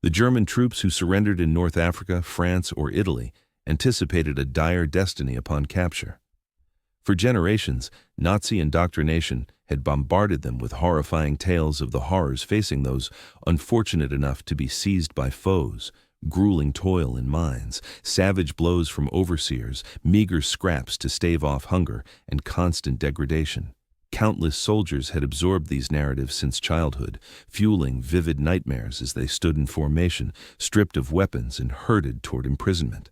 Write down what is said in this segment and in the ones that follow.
The German troops who surrendered in North Africa, France, or Italy anticipated a dire destiny upon capture. For generations, Nazi indoctrination had bombarded them with horrifying tales of the horrors facing those unfortunate enough to be seized by foes, grueling toil in mines, savage blows from overseers, meager scraps to stave off hunger, and constant degradation. Countless soldiers had absorbed these narratives since childhood, fueling vivid nightmares as they stood in formation, stripped of weapons and herded toward imprisonment.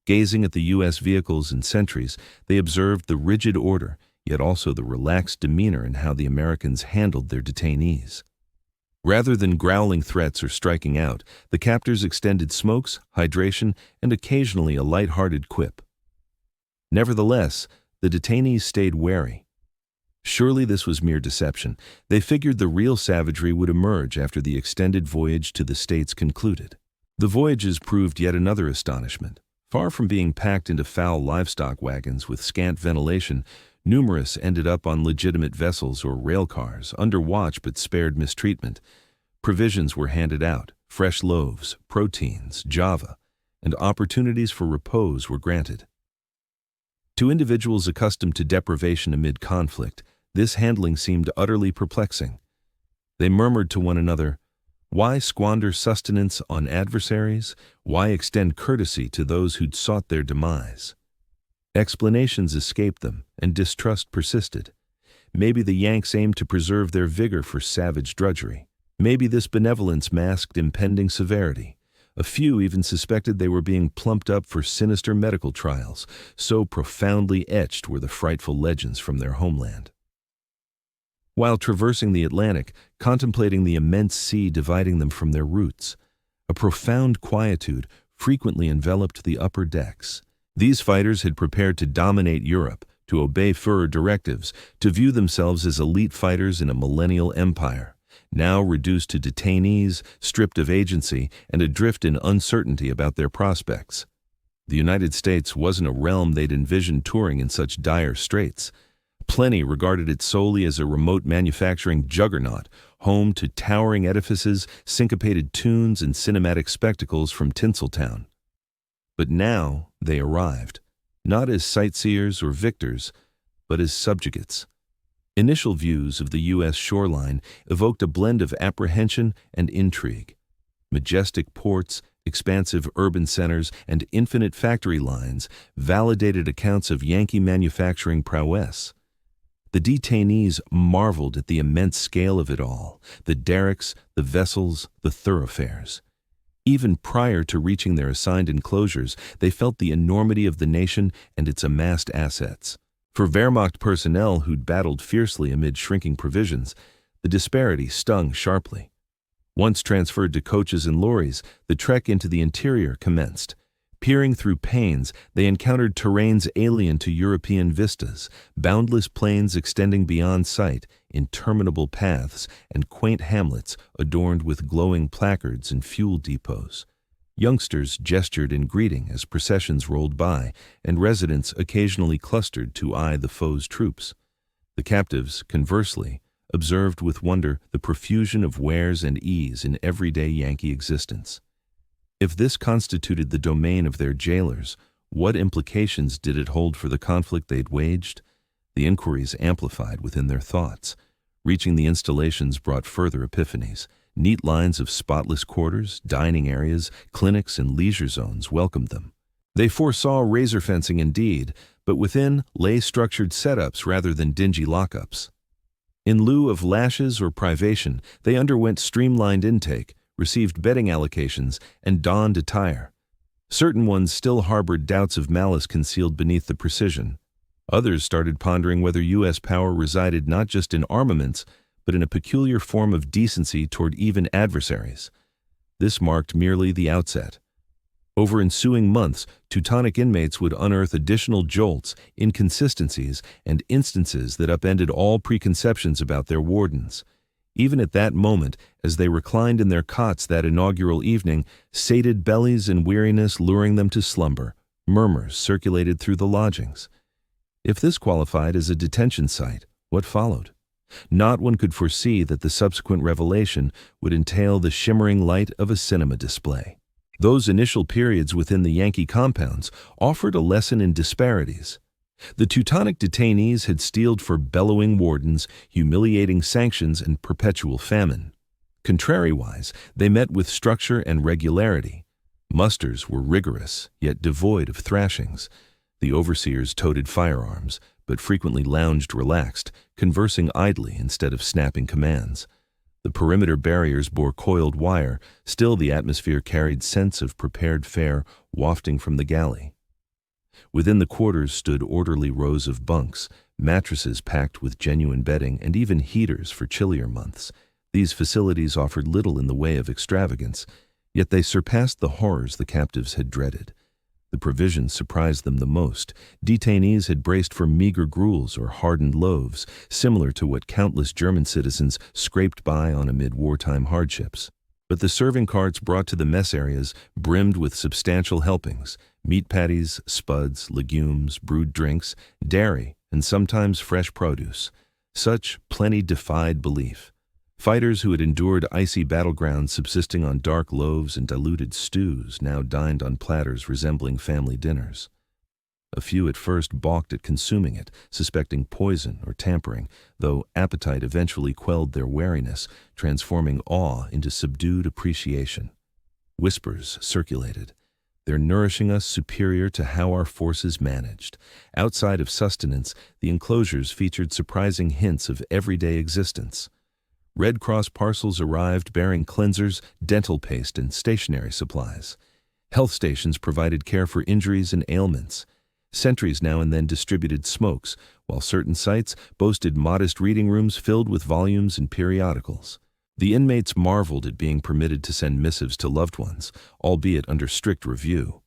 Gazing at the U.S. vehicles and sentries, they observed the rigid order, yet also the relaxed demeanor in how the Americans handled their detainees. Rather than growling threats or striking out, the captors extended smokes, hydration, and occasionally a light-hearted quip. Nevertheless, the detainees stayed wary. Surely this was mere deception. They figured the real savagery would emerge after the extended voyage to the States concluded. The voyages proved yet another astonishment. Far from being packed into foul livestock wagons with scant ventilation, numerous ended up on legitimate vessels or rail cars, under watch but spared mistreatment. Provisions were handed out, fresh loaves, proteins, java, and opportunities for repose were granted. To individuals accustomed to deprivation amid conflict, this handling seemed utterly perplexing. They murmured to one another, "Why squander sustenance on adversaries? Why extend courtesy to those who'd sought their demise?" Explanations escaped them, and distrust persisted. Maybe the Yanks aimed to preserve their vigor for savage drudgery. Maybe this benevolence masked impending severity. A few even suspected they were being plumped up for sinister medical trials, so profoundly etched were the frightful legends from their homeland. While traversing the Atlantic, contemplating the immense sea dividing them from their roots, a profound quietude frequently enveloped the upper decks. These fighters had prepared to dominate Europe, to obey Führer directives, to view themselves as elite fighters in a millennial empire, now reduced to detainees, stripped of agency, and adrift in uncertainty about their prospects. The United States wasn't a realm they'd envisioned touring in such dire straits. Plenty regarded it solely as a remote manufacturing juggernaut, home to towering edifices, syncopated tunes, and cinematic spectacles from Tinseltown. But now they arrived, not as sightseers or victors, but as subjugates. Initial views of the U.S. shoreline evoked a blend of apprehension and intrigue. Majestic ports, expansive urban centers, and infinite factory lines validated accounts of Yankee manufacturing prowess. The detainees marveled at the immense scale of it all, the derricks, the vessels, the thoroughfares. Even prior to reaching their assigned enclosures, they felt the enormity of the nation and its amassed assets. For Wehrmacht personnel who'd battled fiercely amid shrinking provisions, the disparity stung sharply. Once transferred to coaches and lorries, the trek into the interior commenced. Peering through panes, they encountered terrains alien to European vistas, boundless plains extending beyond sight, interminable paths, and quaint hamlets adorned with glowing placards and fuel depots. Youngsters gestured in greeting as processions rolled by, and residents occasionally clustered to eye the foe's troops. The captives, conversely, observed with wonder the profusion of wares and ease in everyday Yankee existence. If this constituted the domain of their jailers, what implications did it hold for the conflict they'd waged? The inquiries amplified within their thoughts. Reaching the installations brought further epiphanies. Neat lines of spotless quarters, dining areas, clinics, and leisure zones welcomed them. They foresaw razor fencing indeed, but within lay structured setups rather than dingy lockups. In lieu of lashes or privation, they underwent streamlined intake, received bedding allocations, and donned attire. Certain ones still harbored doubts of malice concealed beneath the precision. Others started pondering whether U.S. power resided not just in armaments, but in a peculiar form of decency toward even adversaries. This marked merely the outset. Over ensuing months, Teutonic inmates would unearth additional jolts, inconsistencies, and instances that upended all preconceptions about their wardens. Even at that moment, as they reclined in their cots that inaugural evening, sated bellies and weariness luring them to slumber, murmurs circulated through the lodgings. If this qualified as a detention site, what followed? Not one could foresee that the subsequent revelation would entail the shimmering light of a cinema display. Those initial periods within the Yankee compounds offered a lesson in disparities. The Teutonic detainees had steeled for bellowing wardens, humiliating sanctions, and perpetual famine. Contrariwise, they met with structure and regularity. Musters were rigorous, yet devoid of thrashings. The overseers toted firearms, but frequently lounged relaxed, conversing idly instead of snapping commands. The perimeter barriers bore coiled wire, still the atmosphere carried scents of prepared fare wafting from the galley. Within the quarters stood orderly rows of bunks, mattresses packed with genuine bedding, and even heaters for chillier months. These facilities offered little in the way of extravagance, yet they surpassed the horrors the captives had dreaded. The provisions surprised them the most. Detainees had braced for meager gruels or hardened loaves, similar to what countless German citizens scraped by on amid wartime hardships. But the serving carts brought to the mess areas brimmed with substantial helpings: meat patties, spuds, legumes, brewed drinks, dairy, and sometimes fresh produce. Such plenty defied belief. Fighters who had endured icy battlegrounds subsisting on dark loaves and diluted stews now dined on platters resembling family dinners. A few at first balked at consuming it, suspecting poison or tampering, though appetite eventually quelled their wariness, transforming awe into subdued appreciation. Whispers circulated. "They're nourishing us superior to how our forces managed." Outside of sustenance, the enclosures featured surprising hints of everyday existence. Red Cross parcels arrived bearing cleansers, dental paste, and stationery supplies. Health stations provided care for injuries and ailments. Sentries now and then distributed smokes, while certain sites boasted modest reading rooms filled with volumes and periodicals. The inmates marveled at being permitted to send missives to loved ones, albeit under strict review.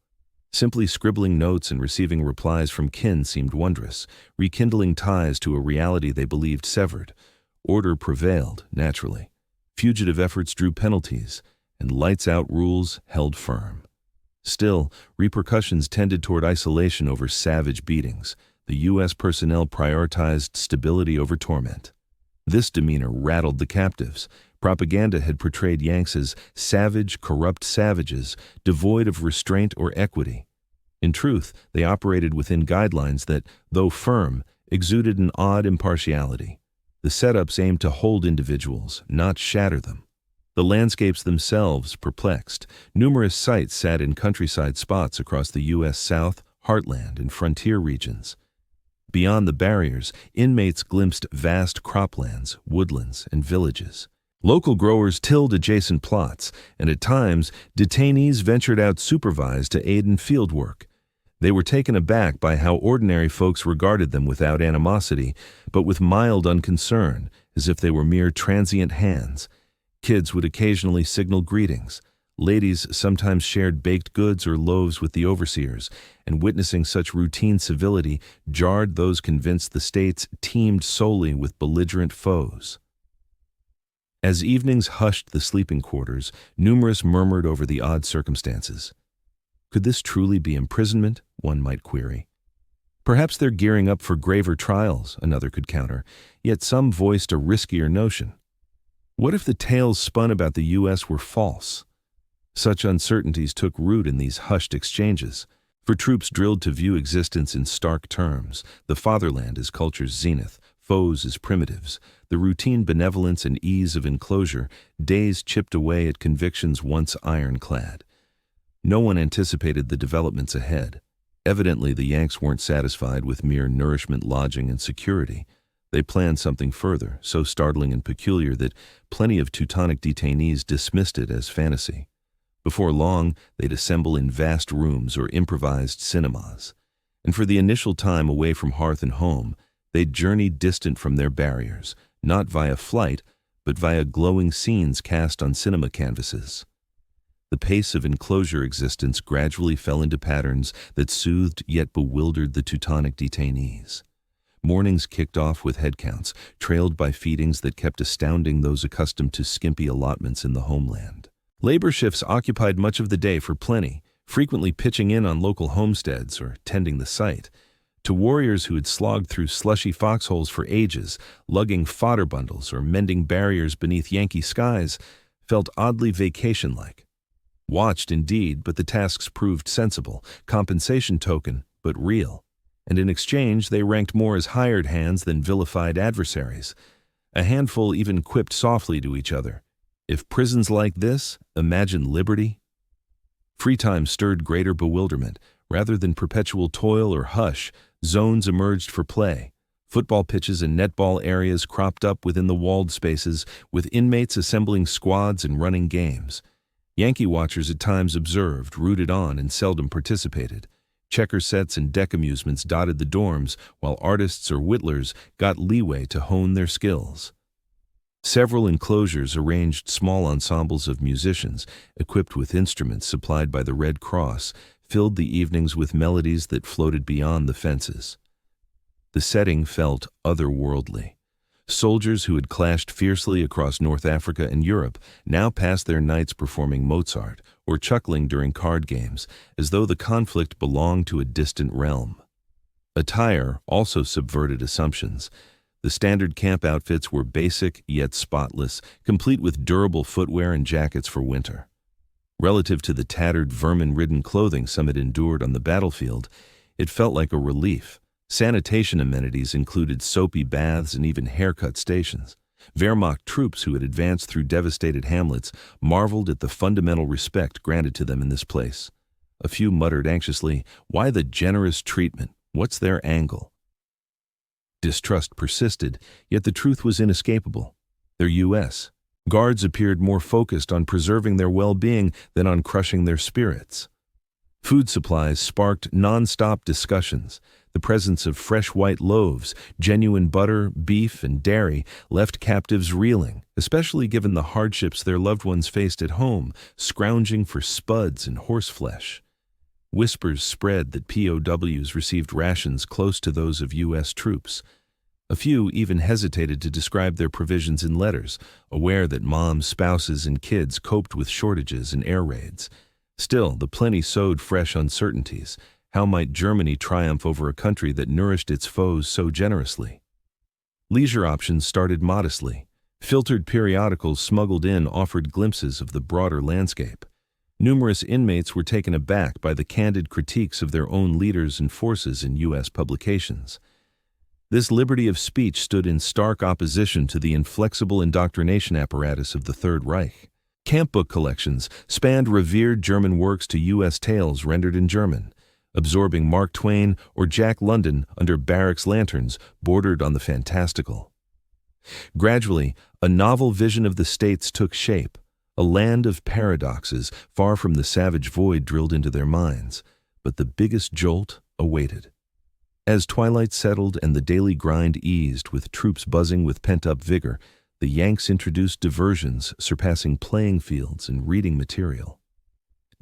Simply scribbling notes and receiving replies from kin seemed wondrous, rekindling ties to a reality they believed severed. Order prevailed, naturally. Fugitive efforts drew penalties, and lights-out rules held firm. Still, repercussions tended toward isolation over savage beatings. The U.S. personnel prioritized stability over torment. This demeanor rattled the captives. Propaganda had portrayed Yanks as savage, corrupt savages, devoid of restraint or equity. In truth, they operated within guidelines that, though firm, exuded an odd impartiality. The setups aimed to hold individuals, not shatter them. The landscapes themselves perplexed. Numerous sites sat in countryside spots across the U.S. South, heartland, and frontier regions. Beyond the barriers, inmates glimpsed vast croplands, woodlands, and villages. Local growers tilled adjacent plots, and at times, detainees ventured out supervised to aid in field work. They were taken aback by how ordinary folks regarded them without animosity, but with mild unconcern, as if they were mere transient hands. Kids would occasionally signal greetings. Ladies sometimes shared baked goods or loaves with the overseers, and witnessing such routine civility jarred those convinced the states teemed solely with belligerent foes. As evenings hushed the sleeping quarters, numerous murmured over the odd circumstances. Could this truly be imprisonment, one might query. Perhaps they're gearing up for graver trials, another could counter, yet some voiced a riskier notion. What if the tales spun about the U.S. were false? Such uncertainties took root in these hushed exchanges. For troops drilled to view existence in stark terms, the fatherland is culture's zenith, foes as primitives, the routine benevolence and ease of enclosure, days chipped away at convictions once ironclad. No one anticipated the developments ahead. Evidently, the Yanks weren't satisfied with mere nourishment, lodging, and security. They planned something further, so startling and peculiar that plenty of Teutonic detainees dismissed it as fantasy. Before long, they'd assemble in vast rooms or improvised cinemas. And for the initial time away from hearth and home, they'd journey distant from their barriers, not via flight, but via glowing scenes cast on cinema canvases. The pace of enclosure existence gradually fell into patterns that soothed yet bewildered the Teutonic detainees. Mornings kicked off with head counts, trailed by feedings that kept astounding those accustomed to skimpy allotments in the homeland. Labor shifts occupied much of the day for plenty, frequently pitching in on local homesteads or tending the site. To warriors who had slogged through slushy foxholes for ages, lugging fodder bundles or mending barriers beneath Yankee skies, felt oddly vacation-like. Watched indeed, but the tasks proved sensible, compensation token, but real. And in exchange they ranked more as hired hands than vilified adversaries. A handful even quipped softly to each other, "If prison's like this, imagine liberty." Free time stirred greater bewilderment. Rather than perpetual toil or hush, zones emerged for play. Football pitches and netball areas cropped up within the walled spaces, with inmates assembling squads and running games. Yankee watchers at times observed, rooted on, and seldom participated. Checker sets and deck amusements dotted the dorms, while artists or whittlers got leeway to hone their skills. Several enclosures arranged small ensembles of musicians, equipped with instruments supplied by the Red Cross, filled the evenings with melodies that floated beyond the fences. The setting felt otherworldly. Soldiers who had clashed fiercely across North Africa and Europe now passed their nights performing Mozart or chuckling during card games, as though the conflict belonged to a distant realm. Attire also subverted assumptions. The standard camp outfits were basic yet spotless, complete with durable footwear and jackets for winter. Relative to the tattered, vermin-ridden clothing some had endured on the battlefield, it felt like a relief. Sanitation amenities included soapy baths and even haircut stations. Wehrmacht troops who had advanced through devastated hamlets marveled at the fundamental respect granted to them in this place. A few muttered anxiously, "Why the generous treatment? What's their angle?" Distrust persisted, yet the truth was inescapable. They're U.S. Guards appeared more focused on preserving their well-being than on crushing their spirits. Food supplies sparked non-stop discussions. The presence of fresh white loaves, genuine butter, beef, and dairy left captives reeling, especially given the hardships their loved ones faced at home, scrounging for spuds and horseflesh. Whispers spread that POWs received rations close to those of U.S. troops. A few even hesitated to describe their provisions in letters, aware that moms, spouses, and kids coped with shortages and air raids. Still, the plenty sowed fresh uncertainties. How might Germany triumph over a country that nourished its foes so generously? Leisure options started modestly. Filtered periodicals smuggled in offered glimpses of the broader landscape. Numerous inmates were taken aback by the candid critiques of their own leaders and forces in U.S. publications. This liberty of speech stood in stark opposition to the inflexible indoctrination apparatus of the Third Reich. Camp book collections spanned revered German works to U.S. tales rendered in German, absorbing Mark Twain or Jack London under barracks lanterns bordered on the fantastical. Gradually, a novel vision of the States took shape, a land of paradoxes far from the savage void drilled into their minds. But the biggest jolt awaited. As twilight settled and the daily grind eased with troops buzzing with pent-up vigor, the Yanks introduced diversions surpassing playing fields and reading material.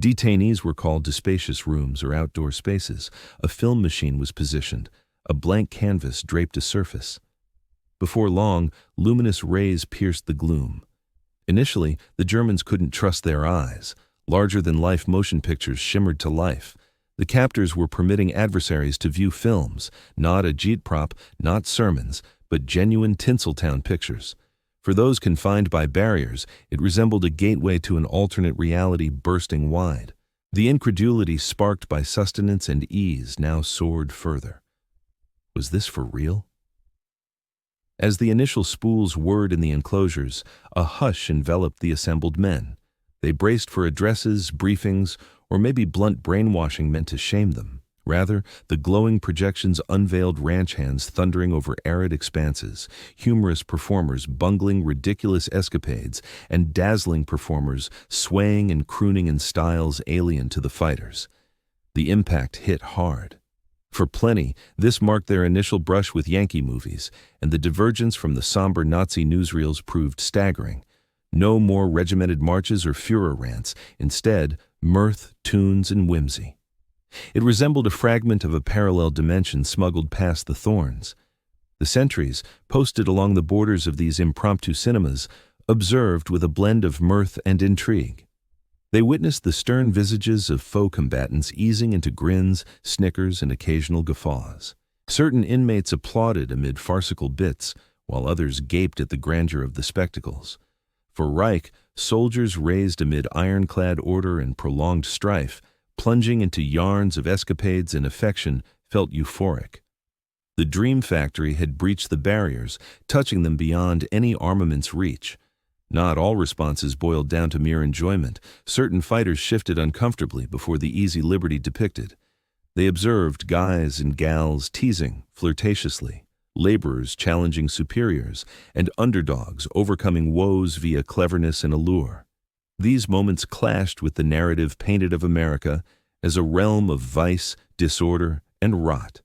Detainees were called to spacious rooms or outdoor spaces. A film machine was positioned. A blank canvas draped a surface. Before long, luminous rays pierced the gloom. Initially, the Germans couldn't trust their eyes. Larger-than-life motion pictures shimmered to life. The captors were permitting adversaries to view films, not agitprop, not sermons, but genuine Tinseltown pictures. For those confined by barriers, it resembled a gateway to an alternate reality bursting wide. The incredulity sparked by sustenance and ease now soared further. Was this for real? As the initial spools whirred in the enclosures, a hush enveloped the assembled men. They braced for addresses, briefings, or maybe blunt brainwashing meant to shame them. Rather, the glowing projections unveiled ranch hands thundering over arid expanses, humorous performers bungling ridiculous escapades, and dazzling performers swaying and crooning in styles alien to the fighters. The impact hit hard. For plenty, this marked their initial brush with Yankee movies, and the divergence from the somber Nazi newsreels proved staggering. No more regimented marches or Führer rants, instead, mirth, tunes, and whimsy. It resembled a fragment of a parallel dimension smuggled past the thorns. The sentries, posted along the borders of these impromptu cinemas, observed with a blend of mirth and intrigue. They witnessed the stern visages of foe combatants easing into grins, snickers, and occasional guffaws. Certain inmates applauded amid farcical bits, while others gaped at the grandeur of the spectacles. For Reich, soldiers raised amid ironclad order and prolonged strife, plunging into yarns of escapades and affection, felt euphoric. The dream factory had breached the barriers, touching them beyond any armament's reach. Not all responses boiled down to mere enjoyment. Certain fighters shifted uncomfortably before the easy liberty depicted. They observed guys and gals teasing flirtatiously, laborers challenging superiors, and underdogs overcoming woes via cleverness and allure. These moments clashed with the narrative painted of America as a realm of vice, disorder, and rot.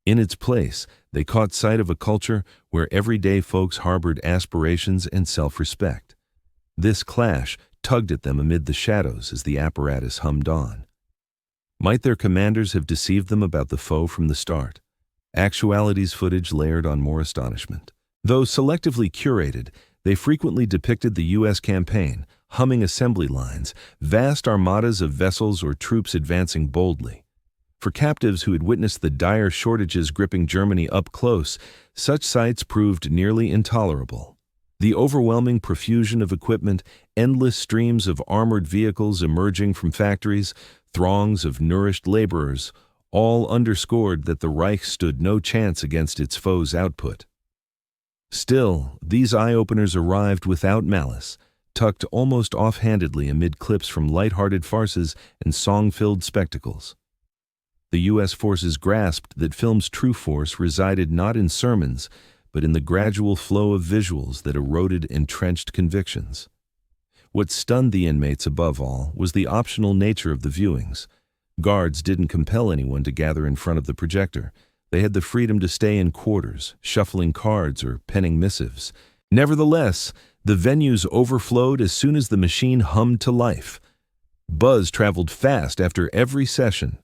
In its place, they caught sight of a culture where everyday folks harbored aspirations and self-respect. This clash tugged at them amid the shadows as the apparatus hummed on. Might their commanders have deceived them about the foe from the start? Actuality's footage layered on more astonishment. Though selectively curated, they frequently depicted the U.S. campaign, humming assembly lines, vast armadas of vessels or troops advancing boldly. For captives who had witnessed the dire shortages gripping Germany up close, such sights proved nearly intolerable. The overwhelming profusion of equipment, endless streams of armored vehicles emerging from factories, throngs of nourished laborers, all underscored that the Reich stood no chance against its foe's output. Still, these eye-openers arrived without malice, tucked almost offhandedly amid clips from light-hearted farces and song-filled spectacles. The U.S. forces grasped that film's true force resided not in sermons, but in the gradual flow of visuals that eroded entrenched convictions. What stunned the inmates above all was the optional nature of the viewings. Guards didn't compel anyone to gather in front of the projector. They had the freedom to stay in quarters, shuffling cards or penning missives. Nevertheless, the venues overflowed as soon as the machine hummed to life. Buzz traveled fast after every session.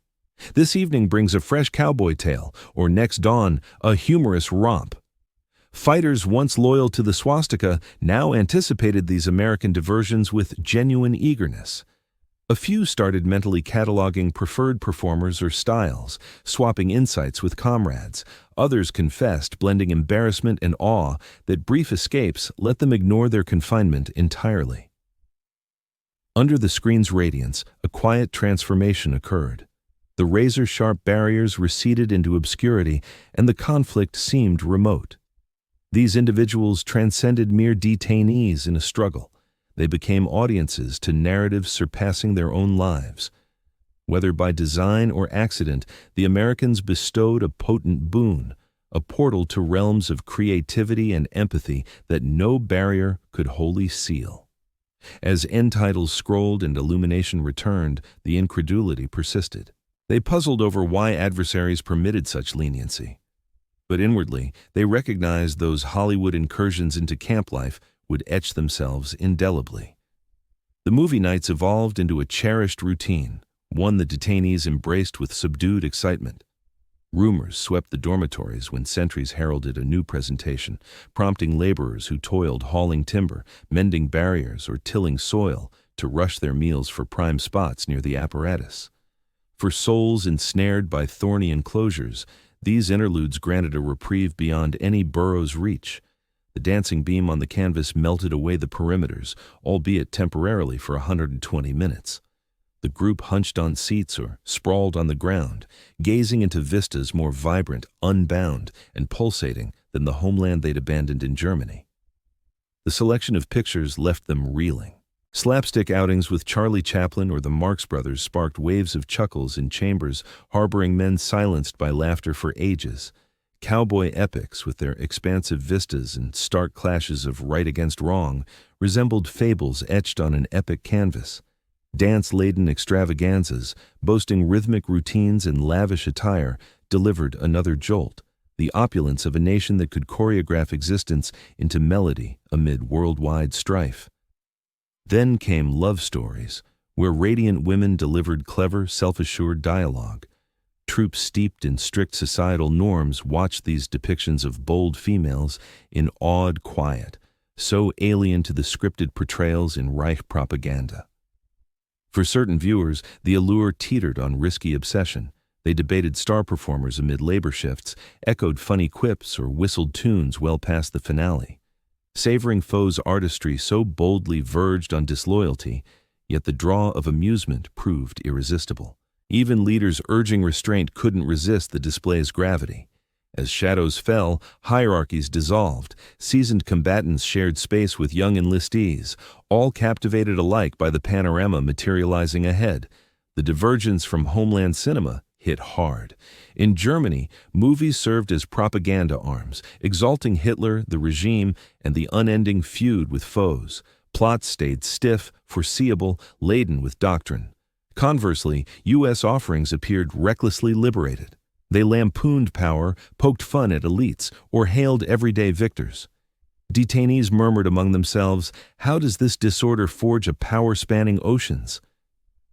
This evening brings a fresh cowboy tale, or next dawn, a humorous romp. Fighters once loyal to the swastika now anticipated these American diversions with genuine eagerness. A few started mentally cataloging preferred performers or styles, swapping insights with comrades. Others confessed, blending embarrassment and awe, that brief escapes let them ignore their confinement entirely. Under the screen's radiance, a quiet transformation occurred. The razor-sharp barriers receded into obscurity, and the conflict seemed remote. These individuals transcended mere detainees in a struggle. They became audiences to narratives surpassing their own lives. Whether by design or accident, the Americans bestowed a potent boon, a portal to realms of creativity and empathy that no barrier could wholly seal. As end titles scrolled and illumination returned, the incredulity persisted. They puzzled over why adversaries permitted such leniency. But inwardly, they recognized those Hollywood incursions into camp life would etch themselves indelibly. The movie nights evolved into a cherished routine, one the detainees embraced with subdued excitement. Rumors swept the dormitories when sentries heralded a new presentation, prompting laborers who toiled hauling timber, mending barriers, or tilling soil to rush their meals for prime spots near the apparatus. For souls ensnared by thorny enclosures, these interludes granted a reprieve beyond any burro's reach. The dancing beam on the canvas melted away the perimeters, albeit temporarily for 120 minutes. The group hunched on seats or sprawled on the ground, gazing into vistas more vibrant, unbound, and pulsating than the homeland they'd abandoned in Germany. The selection of pictures left them reeling. Slapstick outings with Charlie Chaplin or the Marx Brothers sparked waves of chuckles in chambers harboring men silenced by laughter for ages. Cowboy epics, with their expansive vistas and stark clashes of right against wrong, resembled fables etched on an epic canvas. Dance-laden extravaganzas, boasting rhythmic routines and lavish attire, delivered another jolt, the opulence of a nation that could choreograph existence into melody amid worldwide strife. Then came love stories, where radiant women delivered clever, self-assured dialogue. Troops steeped in strict societal norms watched these depictions of bold females in awed quiet, so alien to the scripted portrayals in Reich propaganda. For certain viewers, the allure teetered on risky obsession. They debated star performers amid labor shifts, echoed funny quips, or whistled tunes well past the finale. Savoring foes' artistry so boldly verged on disloyalty, yet the draw of amusement proved irresistible. Even leaders urging restraint couldn't resist the display's gravity. As shadows fell, hierarchies dissolved, seasoned combatants shared space with young enlistees, all captivated alike by the panorama materializing ahead. The divergence from homeland cinema hit hard. In Germany, movies served as propaganda arms, exalting Hitler, the regime, and the unending feud with foes. Plots stayed stiff, foreseeable, laden with doctrine. Conversely, U.S. offerings appeared recklessly liberated. They lampooned power, poked fun at elites, or hailed everyday victors. Detainees murmured among themselves, "How does this disorder forge a power spanning oceans?"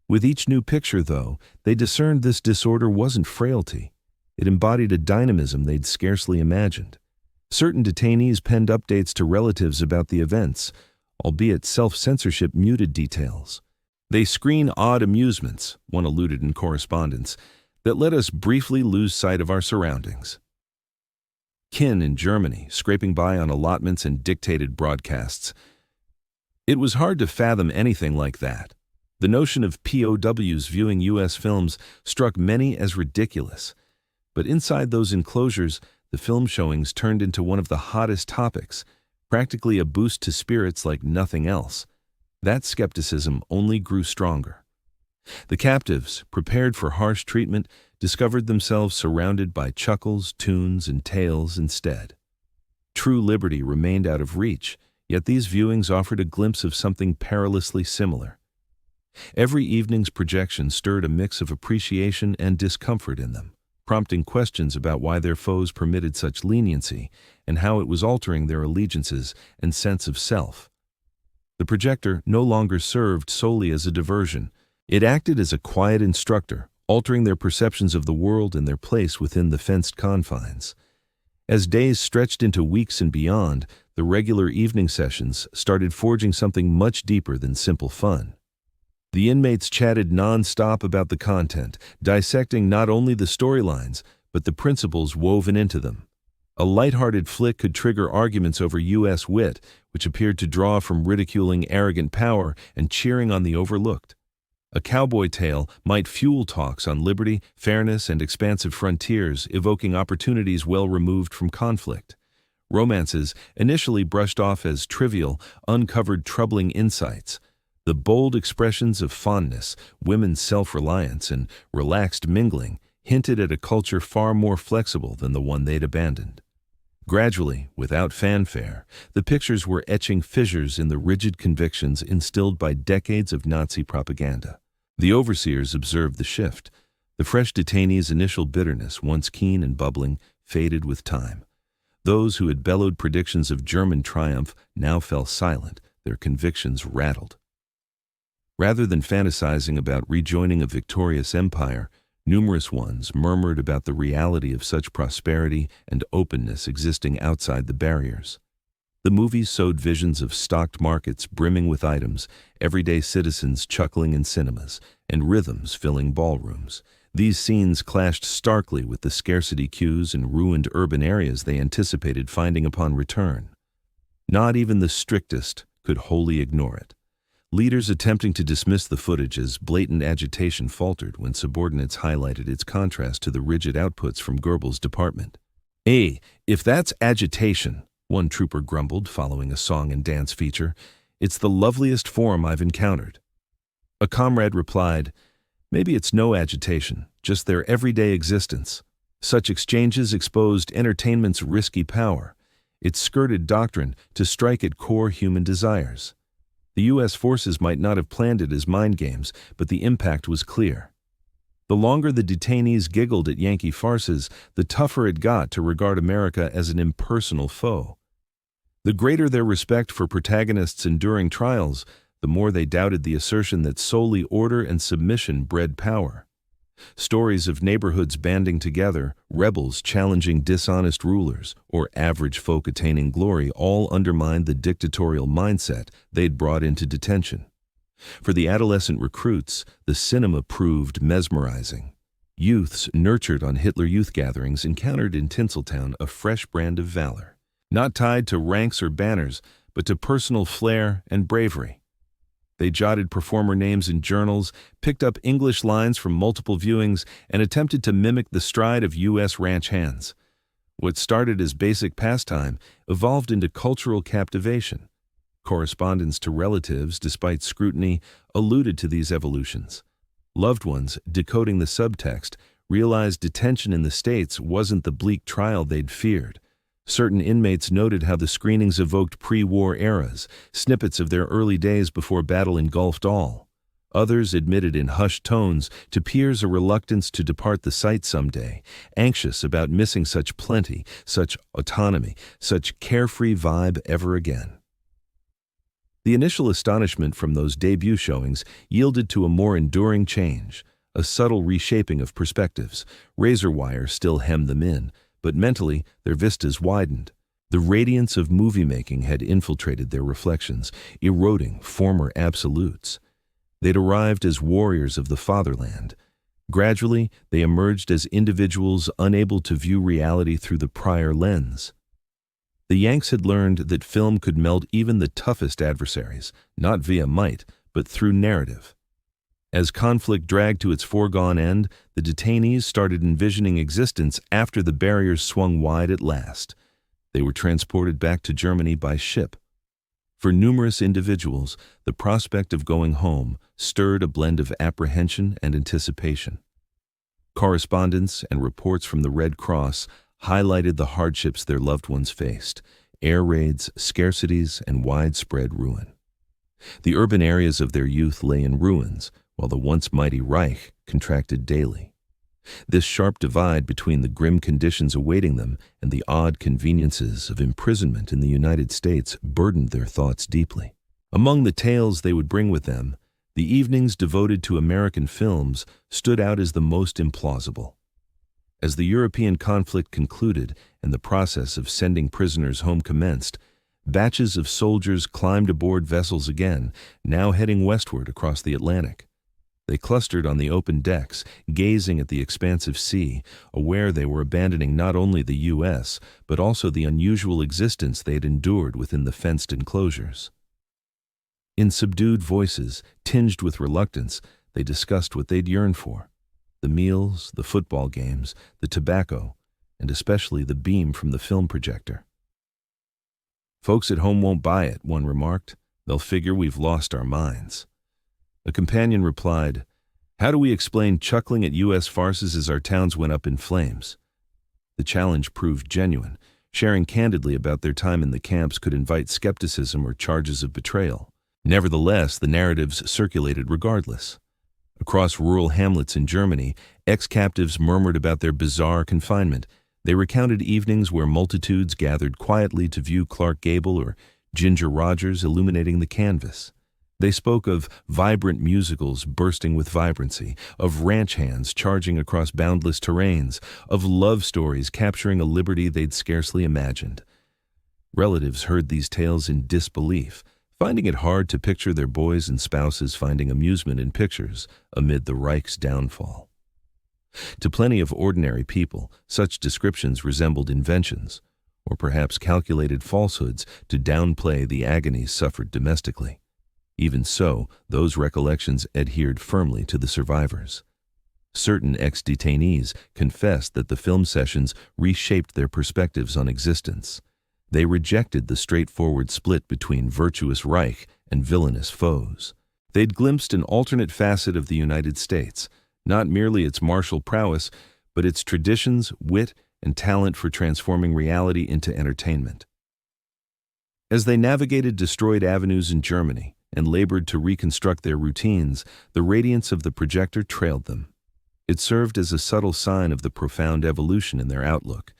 With each new picture, though, they discerned this disorder wasn't frailty. It embodied a dynamism they'd scarcely imagined. Certain detainees penned updates to relatives about the events, albeit self-censorship muted details. They screen odd amusements, one alluded in correspondence, that let us briefly lose sight of our surroundings. Kin in Germany, scraping by on allotments and dictated broadcasts. It was hard to fathom anything like that. The notion of POWs viewing U.S. films struck many as ridiculous. But inside those enclosures, the film showings turned into one of the hottest topics, practically a boost to spirits like nothing else. That skepticism only grew stronger. The captives, prepared for harsh treatment, discovered themselves surrounded by chuckles, tunes, and tales instead. True liberty remained out of reach, yet these viewings offered a glimpse of something perilously similar. Every evening's projection stirred a mix of appreciation and discomfort in them, prompting questions about why their foes permitted such leniency and how it was altering their allegiances and sense of self. The projector no longer served solely as a diversion. It acted as a quiet instructor, altering their perceptions of the world and their place within the fenced confines. As days stretched into weeks and beyond, the regular evening sessions started forging something much deeper than simple fun. The inmates chatted non-stop about the content, dissecting not only the storylines, but the principles woven into them. A lighthearted flick could trigger arguments over U.S. wit, which appeared to draw from ridiculing arrogant power and cheering on the overlooked. A cowboy tale might fuel talks on liberty, fairness, and expansive frontiers, evoking opportunities well removed from conflict. Romances, initially brushed off as trivial, uncovered troubling insights. The bold expressions of fondness, women's self-reliance, and relaxed mingling hinted at a culture far more flexible than the one they'd abandoned. Gradually, without fanfare, the pictures were etching fissures in the rigid convictions instilled by decades of Nazi propaganda. The overseers observed the shift. The fresh detainees' initial bitterness, once keen and bubbling, faded with time. Those who had bellowed predictions of German triumph now fell silent, their convictions rattled. Rather than fantasizing about rejoining a victorious empire, numerous ones murmured about the reality of such prosperity and openness existing outside the barriers. The movies sowed visions of stocked markets brimming with items, everyday citizens chuckling in cinemas, and rhythms filling ballrooms. These scenes clashed starkly with the scarcity cues and ruined urban areas they anticipated finding upon return. Not even the strictest could wholly ignore it. Leaders attempting to dismiss the footage as blatant agitation faltered when subordinates highlighted its contrast to the rigid outputs from Goebbels' department. If that's agitation," one trooper grumbled following a song and dance feature, "it's the loveliest form I've encountered." A comrade replied, "Maybe it's no agitation, just their everyday existence." Such exchanges exposed entertainment's risky power. It skirted doctrine to strike at core human desires. The U.S. forces might not have planned it as mind games, but the impact was clear. The longer the detainees giggled at Yankee farces, the tougher it got to regard America as an impersonal foe. The greater their respect for protagonists enduring trials, the more they doubted the assertion that solely order and submission bred power. Stories of neighborhoods banding together, rebels challenging dishonest rulers, or average folk attaining glory all undermined the dictatorial mindset they'd brought into detention. For the adolescent recruits, the cinema proved mesmerizing. Youths nurtured on Hitler Youth gatherings encountered in Tinseltown a fresh brand of valor, not tied to ranks or banners, but to personal flair and bravery. They jotted performer names in journals, picked up English lines from multiple viewings, and attempted to mimic the stride of U.S. ranch hands. What started as basic pastime evolved into cultural captivation. Correspondence to relatives, despite scrutiny, alluded to these evolutions. Loved ones, decoding the subtext, realized detention in the States wasn't the bleak trial they'd feared. Certain inmates noted how the screenings evoked pre-war eras, snippets of their early days before battle engulfed all. Others admitted in hushed tones to peers a reluctance to depart the site someday, anxious about missing such plenty, such autonomy, such carefree vibe ever again. The initial astonishment from those debut showings yielded to a more enduring change, a subtle reshaping of perspectives. Razor wire still hemmed them in, but mentally their vistas widened. The radiance of movie-making had infiltrated their reflections, eroding former absolutes. They'd arrived as warriors of the fatherland. Gradually, they emerged as individuals unable to view reality through the prior lens. The Yanks had learned that film could melt even the toughest adversaries, not via might, but through narrative. As conflict dragged to its foregone end, the detainees started envisioning existence after the barriers swung wide at last. They were transported back to Germany by ship. For numerous individuals, the prospect of going home stirred a blend of apprehension and anticipation. Correspondence and reports from the Red Cross highlighted the hardships their loved ones faced: air raids, scarcities, and widespread ruin. The urban areas of their youth lay in ruins, while the once mighty Reich contracted daily. This sharp divide between the grim conditions awaiting them and the odd conveniences of imprisonment in the United States burdened their thoughts deeply. Among the tales they would bring with them, the evenings devoted to American films stood out as the most implausible. As the European conflict concluded and the process of sending prisoners home commenced, batches of soldiers climbed aboard vessels again, now heading westward across the Atlantic. They clustered on the open decks, gazing at the expansive sea, aware they were abandoning not only the U.S., but also the unusual existence they had endured within the fenced enclosures. In subdued voices, tinged with reluctance, they discussed what they'd yearned for: the meals, the football games, the tobacco, and especially the beam from the film projector. "Folks at home won't buy it," one remarked. "They'll figure we've lost our minds." A companion replied, "How do we explain chuckling at U.S. farces as our towns went up in flames?" The challenge proved genuine. Sharing candidly about their time in the camps could invite skepticism or charges of betrayal. Nevertheless, the narratives circulated regardless. Across rural hamlets in Germany, ex-captives murmured about their bizarre confinement. They recounted evenings where multitudes gathered quietly to view Clark Gable or Ginger Rogers illuminating the canvas. They spoke of vibrant musicals bursting with vibrancy, of ranch hands charging across boundless terrains, of love stories capturing a liberty they'd scarcely imagined. Relatives heard these tales in disbelief, finding it hard to picture their boys and spouses finding amusement in pictures amid the Reich's downfall. To plenty of ordinary people, such descriptions resembled inventions, or perhaps calculated falsehoods to downplay the agonies suffered domestically. Even so, those recollections adhered firmly to the survivors. Certain ex-detainees confessed that the film sessions reshaped their perspectives on existence. They rejected the straightforward split between virtuous Reich and villainous foes. They'd glimpsed an alternate facet of the United States, not merely its martial prowess, but its traditions, wit, and talent for transforming reality into entertainment. As they navigated destroyed avenues in Germany and labored to reconstruct their routines, the radiance of the projector trailed them. It served as a subtle sign of the profound evolution in their outlook.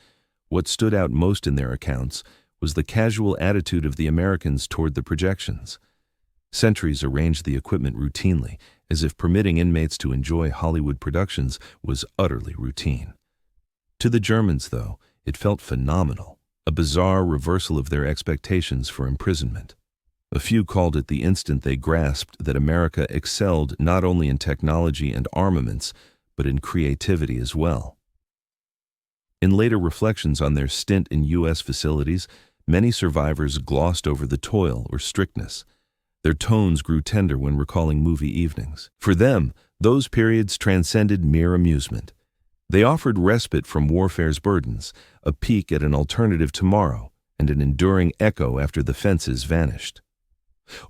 What stood out most in their accounts was the casual attitude of the Americans toward the projections. Sentries arranged the equipment routinely, as if permitting inmates to enjoy Hollywood productions was utterly routine. To the Germans, though, it felt phenomenal, a bizarre reversal of their expectations for imprisonment. A few called it the instant they grasped that America excelled not only in technology and armaments, but in creativity as well. In later reflections on their stint in U.S. facilities, many survivors glossed over the toil or strictness. Their tones grew tender when recalling movie evenings. For them, those periods transcended mere amusement. They offered respite from warfare's burdens, a peek at an alternative tomorrow, and an enduring echo after the fences vanished.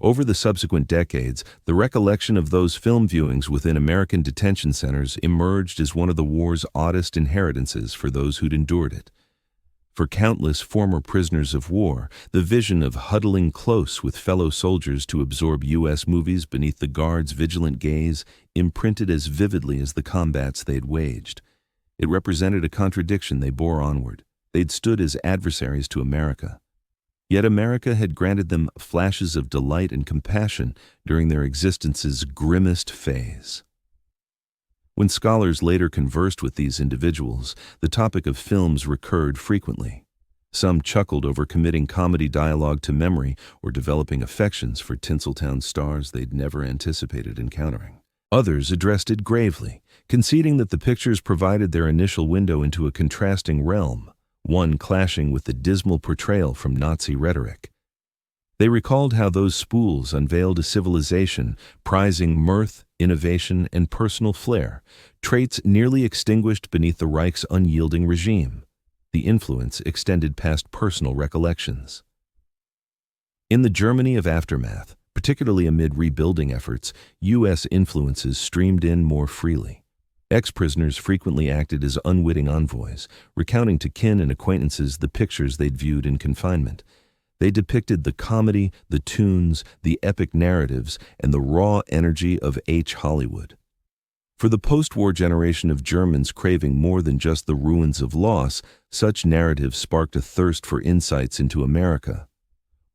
Over the subsequent decades, the recollection of those film viewings within American detention centers emerged as one of the war's oddest inheritances for those who'd endured it. For countless former prisoners of war, the vision of huddling close with fellow soldiers to absorb U.S. movies beneath the guards' vigilant gaze imprinted as vividly as the combats they'd waged. It represented a contradiction they bore onward. They'd stood as adversaries to America. Yet America had granted them flashes of delight and compassion during their existence's grimmest phase. When scholars later conversed with these individuals, the topic of films recurred frequently. Some chuckled over committing comedy dialogue to memory or developing affections for Tinseltown stars they'd never anticipated encountering. Others addressed it gravely, conceding that the pictures provided their initial window into a contrasting realm, one clashing with the dismal portrayal from Nazi rhetoric. They recalled how those spools unveiled a civilization prizing mirth, innovation, and personal flair, traits nearly extinguished beneath the Reich's unyielding regime. The influence extended past personal recollections. In the Germany of aftermath, particularly amid rebuilding efforts, U.S. influences streamed in more freely. Ex-prisoners frequently acted as unwitting envoys, recounting to kin and acquaintances the pictures they'd viewed in confinement. They depicted the comedy, the tunes, the epic narratives, and the raw energy of Hollywood. For the post-war generation of Germans craving more than just the ruins of loss, such narratives sparked a thirst for insights into America.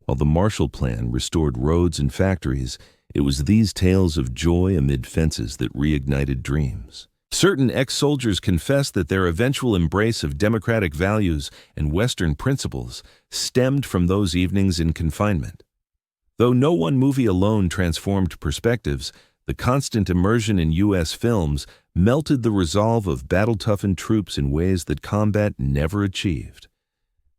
While the Marshall Plan restored roads and factories, it was these tales of joy amid fences that reignited dreams. Certain ex-soldiers confessed that their eventual embrace of democratic values and Western principles stemmed from those evenings in confinement. Though no one movie alone transformed perspectives, the constant immersion in U.S. films melted the resolve of battle-toughened troops in ways that combat never achieved.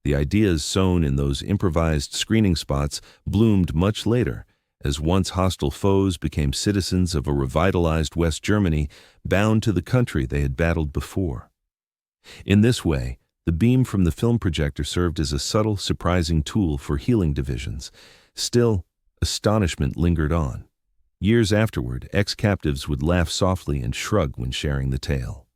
The ideas sown in those improvised screening spots bloomed much later, as once hostile foes became citizens of a revitalized West Germany bound to the country they had battled before. In this way, the beam from the film projector served as a subtle, surprising tool for healing divisions. Still, astonishment lingered on. Years afterward, ex-captives would laugh softly and shrug when sharing the tale.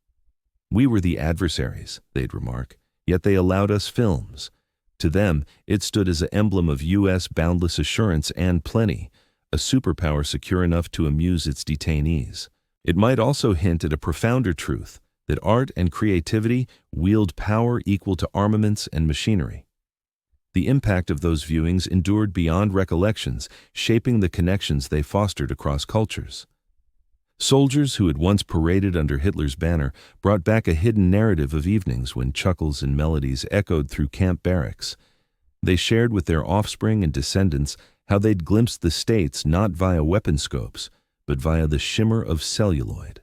"We were the adversaries," they'd remark, "yet they allowed us films." To them, it stood as an emblem of U.S. boundless assurance and plenty, a superpower secure enough to amuse its detainees. It might also hint at a profounder truth, that art and creativity wield power equal to armaments and machinery. The impact of those viewings endured beyond recollections, shaping the connections they fostered across cultures. Soldiers who had once paraded under Hitler's banner brought back a hidden narrative of evenings when chuckles and melodies echoed through camp barracks. They shared with their offspring and descendants how they'd glimpsed the States not via weapon scopes, but via the shimmer of celluloid.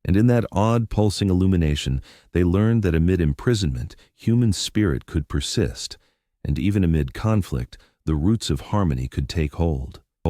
And in that odd pulsing illumination, they learned that amid imprisonment, human spirit could persist, and even amid conflict, the roots of harmony could take hold.